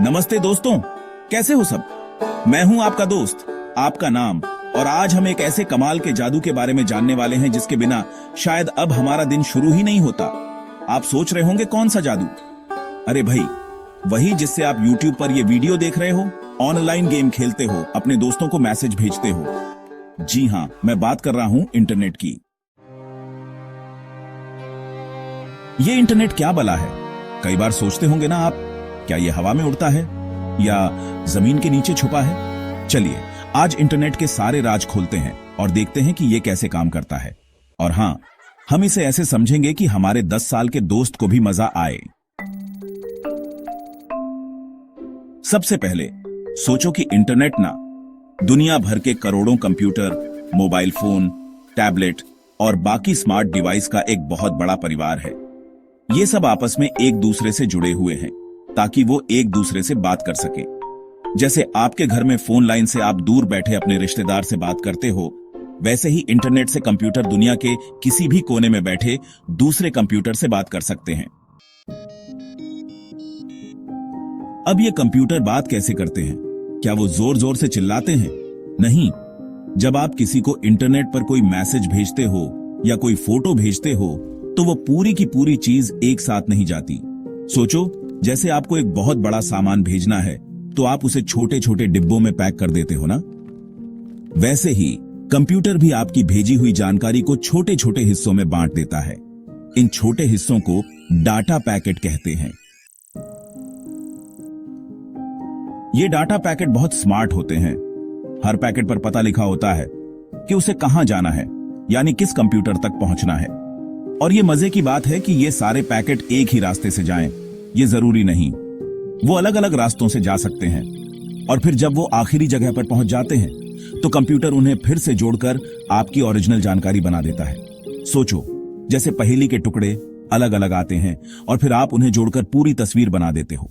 नमस्ते दोस्तों, कैसे हो सब। मैं हूं आपका दोस्त, आपका नाम। और आज हम एक ऐसे कमाल के जादू के बारे में जानने वाले हैं जिसके बिना शायद अब हमारा दिन शुरू ही नहीं होता। आप सोच रहे होंगे कौन सा जादू। अरे भाई, वही जिससे आप YouTube पर ये वीडियो देख रहे हो, ऑनलाइन गेम खेलते हो, अपने दोस्तों को मैसेज भेजते हो। जी हां, मैं बात कर रहा हूं इंटरनेट की। ये इंटरनेट क्या बला है, कई बार सोचते होंगे ना आप। क्या ये हवा में उड़ता है या जमीन के नीचे छुपा है? चलिए आज इंटरनेट के सारे राज खोलते हैं और देखते हैं कि ये कैसे काम करता है। और हां, हम इसे ऐसे समझेंगे कि हमारे 10 साल के दोस्त को भी मजा आए। सबसे पहले सोचो कि इंटरनेट ना दुनिया भर के करोड़ों कंप्यूटर, मोबाइल फोन, टैबलेट और बाकी स्मार्ट डिवाइस का एक बहुत बड़ा परिवार है। ये सब आपस में एक दूसरे से जुड़े हुए हैं ताकि वो एक दूसरे से बात कर सके। जैसे आपके घर में फोन लाइन से आप दूर बैठे अपने रिश्तेदार से बात करते हो, वैसे ही इंटरनेट से कंप्यूटर दुनिया के किसी भी कोने में बैठे दूसरे कंप्यूटर से बात कर सकते हैं। अब ये कंप्यूटर बात कैसे करते हैं? क्या वो जोर जोर से चिल्लाते हैं? नहीं। जब आप किसी को इंटरनेट पर कोई मैसेज भेजते हो या कोई फोटो भेजते हो तो वो पूरी की पूरी चीज एक साथ नहीं जाती। सोचो, जैसे आपको एक बहुत बड़ा सामान भेजना है तो आप उसे छोटे छोटे डिब्बों में पैक कर देते हो ना। वैसे ही कंप्यूटर भी आपकी भेजी हुई जानकारी को छोटे छोटे हिस्सों में बांट देता है। इन छोटे हिस्सों को डाटा पैकेट कहते हैं। ये डाटा पैकेट बहुत स्मार्ट होते हैं। हर पैकेट पर पता लिखा होता है कि उसे कहां जाना है, यानी किस कंप्यूटर तक पहुंचना है। और ये मजे की बात है कि ये सारे पैकेट एक ही रास्ते से जाएं, ये जरूरी नहीं। वो अलग अलग रास्तों से जा सकते हैं। और फिर जब वो आखिरी जगह पर पहुंच जाते हैं तो कंप्यूटर उन्हें फिर से जोड़कर आपकी ओरिजिनल जानकारी बना देता है। सोचो, जैसे पहेली के टुकड़े अलग अलग आते हैं और फिर आप उन्हें जोड़कर पूरी तस्वीर बना देते हो।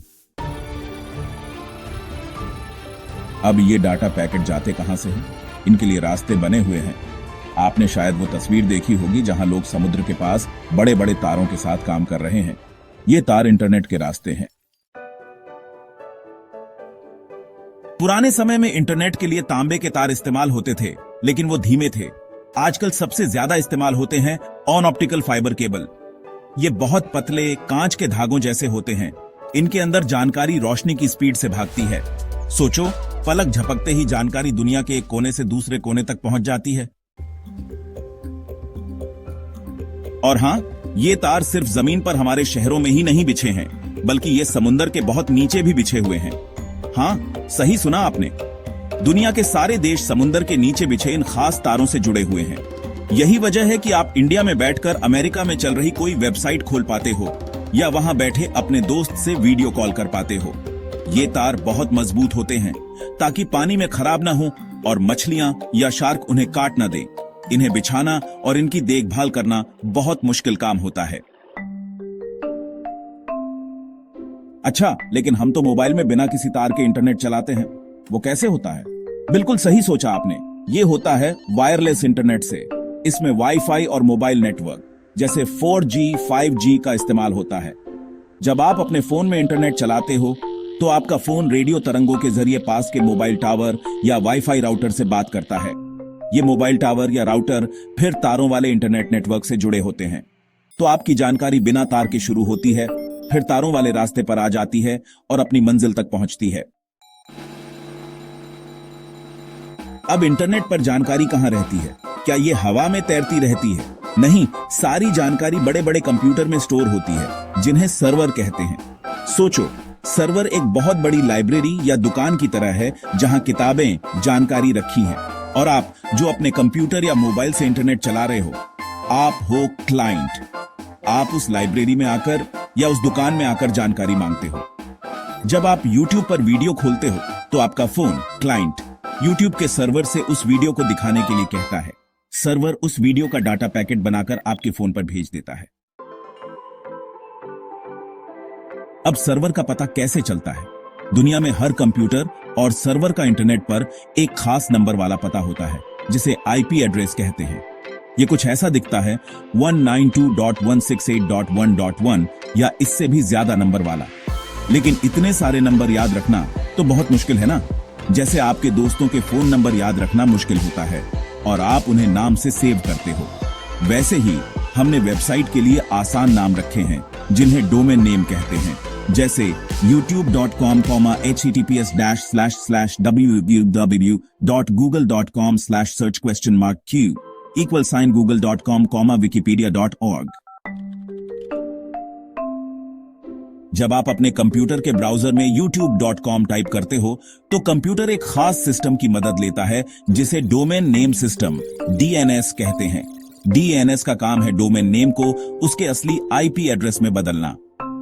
अब ये डाटा पैकेट जाते कहां से हैं? इनके लिए रास्ते बने हुए हैं। आपने शायद वो तस्वीर देखी होगी जहां लोग समुद्र के पास बड़े बड़े तारों के साथ काम कर रहे हैं। ये तार इंटरनेट के रास्ते हैं। पुराने समय में इंटरनेट के लिए तांबे के तार इस्तेमाल होते थे, लेकिन वो धीमे थे। आजकल सबसे ज्यादा इस्तेमाल होते हैं ऑन ऑप्टिकल फाइबर केबल। ये बहुत पतले कांच के धागों जैसे होते हैं। इनके अंदर जानकारी रोशनी की स्पीड से भागती है। सोचो, पलक झपकते ही जानकारी दुनिया के एक कोने से दूसरे कोने तक पहुंच जाती है। और हां, ये तार सिर्फ जमीन पर हमारे शहरों में ही नहीं बिछे हैं, बल्कि ये समुद्र के बहुत नीचे भी बिछे हुए हैं। हां, सही सुना आपने। दुनिया के सारे देश समुद्र के नीचे बिछे इन खास तारों से जुड़े हुए हैं। यही वजह है कि आप इंडिया में बैठकर अमेरिका में चल रही कोई वेबसाइट खोल पाते हो या वहां बैठे अपने दोस्त से वीडियो कॉल कर पाते हो। ये तार बहुत मजबूत होते हैं ताकि पानी में खराब ना हो और मछलियां या शार्क उन्हें काट ना दे। इन्हें बिछाना और इनकी देखभाल करना बहुत मुश्किल काम होता है। अच्छा, लेकिन हम तो मोबाइल में बिना किसी तार के इंटरनेट चलाते हैं। वो कैसे होता है? बिल्कुल सही सोचा आपने। ये होता है वायरलेस इंटरनेट से। इसमें वाईफाई और मोबाइल नेटवर्क जैसे 4G, 5G का इस्तेमाल होता है। जब आप अपने फोन में इंटरनेट चलाते हो तो आपका फोन रेडियो तरंगों के जरिए पास के मोबाइल टावर या वाईफाई राउटर से बात करता है। ये मोबाइल टावर या राउटर फिर तारों वाले इंटरनेट नेटवर्क से जुड़े होते हैं। तो आपकी जानकारी बिना तार के शुरू होती है, फिर तारों वाले रास्ते पर आ जाती है और अपनी मंजिल तक पहुंचती है। अब इंटरनेट पर जानकारी कहां रहती है? क्या ये हवा में तैरती रहती है? नहीं, सारी जानकारी बड़े बड़े कंप्यूटर में स्टोर होती है, जिन्हें सर्वर कहते हैं। सोचो, सर्वर एक बहुत बड़ी लाइब्रेरी या दुकान की तरह है जहां किताबें, जानकारी रखी हैं। और आप जो अपने कंप्यूटर या मोबाइल से इंटरनेट चला रहे हो, आप हो क्लाइंट। आप उस लाइब्रेरी में आकर या उस दुकान में आकर जानकारी मांगते हो। जब आप YouTube पर वीडियो खोलते हो तो आपका फोन, क्लाइंट, YouTube के सर्वर से उस वीडियो को दिखाने के लिए कहता है। सर्वर उस वीडियो का डाटा पैकेट बनाकर आपके फोन पर भेज देता है। अब सर्वर का पता कैसे चलता है? दुनिया में हर कंप्यूटर और सर्वर का इंटरनेट पर एक खास नंबर वाला पता होता है, जिसे IP एड्रेस कहते हैं। ये कुछ ऐसा दिखता है 192.168.1.1 या इससे भी ज्यादा नंबर वाला। लेकिन इतने सारे नंबर याद रखना तो बहुत मुश्किल है ना। जैसे आपके दोस्तों के फोन नंबर याद रखना मुश्किल होता है और आप उन्हें नाम से सेव करते हो, वैसे ही हमने वेबसाइट के लिए आसान नाम रखे हैं जिन्हें डोमेन नेम कहते हैं, जैसे youtube.com, https://www.google.com/search?q =google.com, wikipedia.org। जब आप अपने कंप्यूटर के ब्राउजर में youtube.com टाइप करते हो तो कंप्यूटर एक खास सिस्टम की मदद लेता है जिसे डोमेन नेम सिस्टम DNS कहते हैं। DNS का काम है डोमेन नेम को उसके असली IP एड्रेस में बदलना।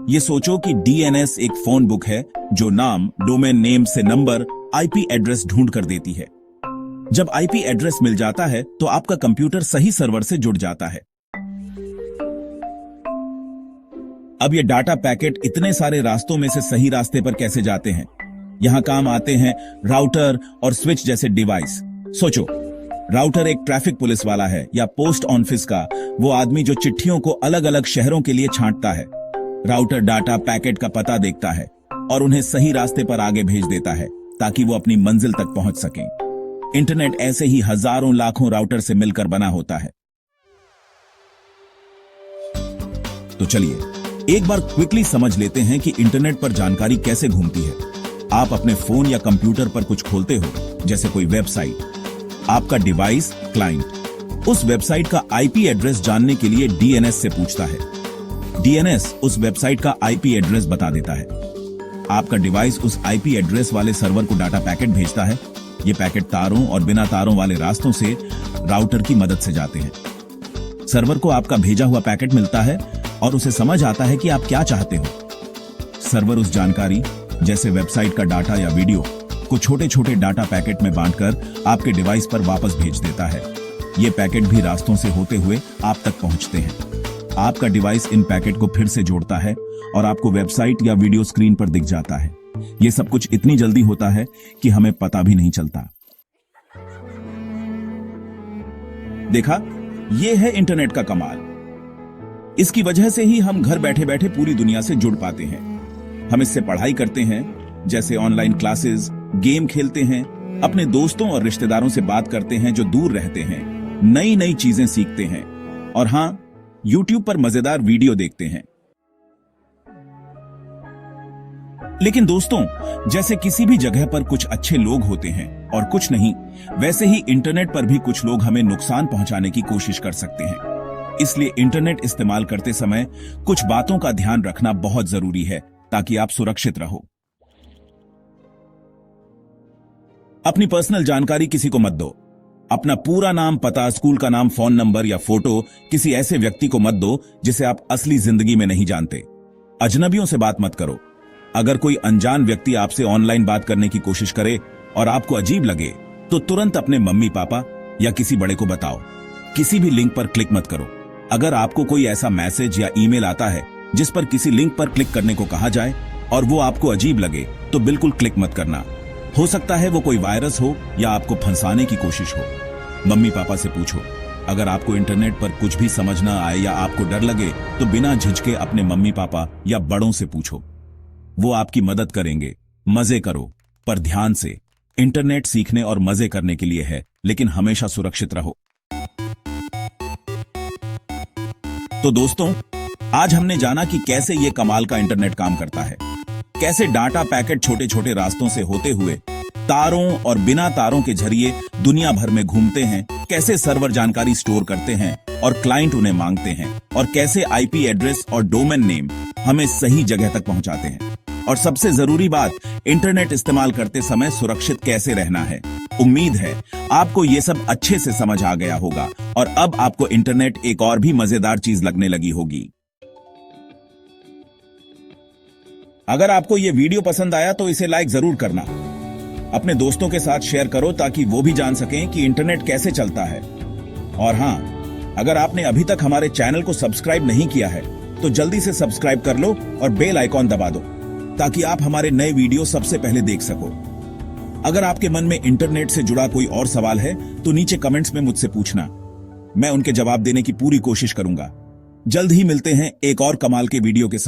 ये सोचो कि DNS एक फोन बुक है जो नाम, डोमेन नेम से नंबर, IP एड्रेस ढूंढ कर देती है। जब IP एड्रेस मिल जाता है तो आपका कंप्यूटर सही सर्वर से जुड़ जाता है। अब ये डाटा पैकेट इतने सारे रास्तों में से सही रास्ते पर कैसे जाते हैं? यहां काम आते हैं राउटर और स्विच जैसे डिवाइस। सोचो, राउटर एक ट्रैफिक पुलिस वाला है या पोस्ट ऑफिस का वो आदमी जो चिट्ठियों को अलग अलग शहरों के लिए छांटता है। राउटर डाटा पैकेट का पता देखता है और उन्हें सही रास्ते पर आगे भेज देता है ताकि वो अपनी मंजिल तक पहुंच सकें। इंटरनेट ऐसे ही हजारों लाखों राउटर से मिलकर बना होता है। तो चलिए एक बार क्विकली समझ लेते हैं कि इंटरनेट पर जानकारी कैसे घूमती है। आप अपने फोन या कंप्यूटर पर कुछ खोलते हो, जैसे कोई वेबसाइट। आपका डिवाइस, क्लाइंट, उस वेबसाइट का IP एड्रेस जानने के लिए DNS से पूछता है। DNS उस वेबसाइट का IP एड्रेस बता देता है। आपका डिवाइस उस IP एड्रेस वाले सर्वर को डाटा पैकेट भेजता है। ये पैकेट तारों और बिना तारों वाले रास्तों से राउटर की मदद से जाते हैं। सर्वर को आपका भेजा हुआ पैकेट मिलता है और उसे समझ आता है कि आप क्या चाहते हो। सर्वर उस जानकारी, जैसे वेबसाइट का डाटा या वीडियो, को छोटे छोटे डाटा पैकेट में बांटकर आपके डिवाइस पर वापस भेज देता है। ये पैकेट भी रास्तों से होते हुए आप तक पहुंचते हैं। आपका डिवाइस इन पैकेट को फिर से जोड़ता है और आपको वेबसाइट या वीडियो स्क्रीन पर दिख जाता है। ये सब कुछ इतनी जल्दी होता है कि हमें पता भी नहीं चलता। देखा, ये है इंटरनेट का कमाल। इसकी वजह से ही हम घर बैठे बैठे पूरी दुनिया से जुड़ पाते हैं। हम इससे पढ़ाई करते हैं, जैसे ऑनलाइन क्लासेस, गेम खेलते हैं, अपने दोस्तों और रिश्तेदारों से बात करते हैं जो दूर रहते हैं, नई नई चीजें सीखते हैं और हां, YouTube पर मजेदार वीडियो देखते हैं। लेकिन दोस्तों, जैसे किसी भी जगह पर कुछ अच्छे लोग होते हैं और कुछ नहीं, वैसे ही इंटरनेट पर भी कुछ लोग हमें नुकसान पहुंचाने की कोशिश कर सकते हैं। इसलिए इंटरनेट इस्तेमाल करते समय कुछ बातों का ध्यान रखना बहुत जरूरी है ताकि आप सुरक्षित रहो। अपनी पर्सनल जानकारी किसी को मत दो। अपना पूरा नाम, पता, स्कूल का नाम, फोन नंबर या फोटो किसी ऐसे व्यक्ति को मत दो जिसे आप असली जिंदगी में नहीं जानते। अजनबियों से बात मत करो। अगर कोई अनजान व्यक्ति आपसे ऑनलाइन बात करने की कोशिश करे और आपको अजीब लगे तो तुरंत अपने मम्मी पापा या किसी बड़े को बताओ। किसी भी लिंक पर क्लिक मत करो। अगर आपको कोई ऐसा मैसेज या ईमेल आता है जिस पर किसी लिंक पर क्लिक करने को कहा जाए और वो आपको अजीब लगे तो बिल्कुल क्लिक मत करना। हो सकता है वो कोई वायरस हो या आपको फंसाने की कोशिश हो। मम्मी पापा से पूछो। अगर आपको इंटरनेट पर कुछ भी समझ ना आए या आपको डर लगे तो बिना झिझके अपने मम्मी पापा या बड़ों से पूछो, वो आपकी मदद करेंगे। मजे करो, पर ध्यान से। इंटरनेट सीखने और मजे करने के लिए है, लेकिन हमेशा सुरक्षित रहो। तो दोस्तों, आज हमने जाना कि कैसे ये कमाल का इंटरनेट काम करता है, कैसे डाटा पैकेट छोटे छोटे रास्तों से होते हुए तारों और बिना तारों के जरिए दुनिया भर में घूमते हैं, कैसे सर्वर जानकारी स्टोर करते हैं और क्लाइंट उन्हें मांगते हैं, और कैसे IP एड्रेस और डोमेन नेम हमें सही जगह तक पहुंचाते हैं, और सबसे जरूरी बात, इंटरनेट इस्तेमाल करते समय सुरक्षित कैसे रहना है। उम्मीद है आपको ये सब अच्छे से समझ आ गया होगा और अब आपको इंटरनेट एक और भी मजेदार चीज लगने लगी होगी। अगर आपको ये वीडियो पसंद आया तो इसे लाइक जरूर करना। अपने दोस्तों के साथ शेयर करो ताकि वो भी जान सकें कि इंटरनेट कैसे चलता है। और हां, अगर आपने अभी तक हमारे चैनल को सब्सक्राइब नहीं किया है तो जल्दी से सब्सक्राइब कर लो और बेल आइकॉन दबा दो ताकि आप हमारे नए वीडियो सबसे पहले देख सको। अगर आपके मन में इंटरनेट से जुड़ा कोई और सवाल है तो नीचे कमेंट्स में मुझसे पूछना, मैं उनके जवाब देने की पूरी कोशिश करूंगा। जल्द ही मिलते हैं एक और कमाल के वीडियो के साथ।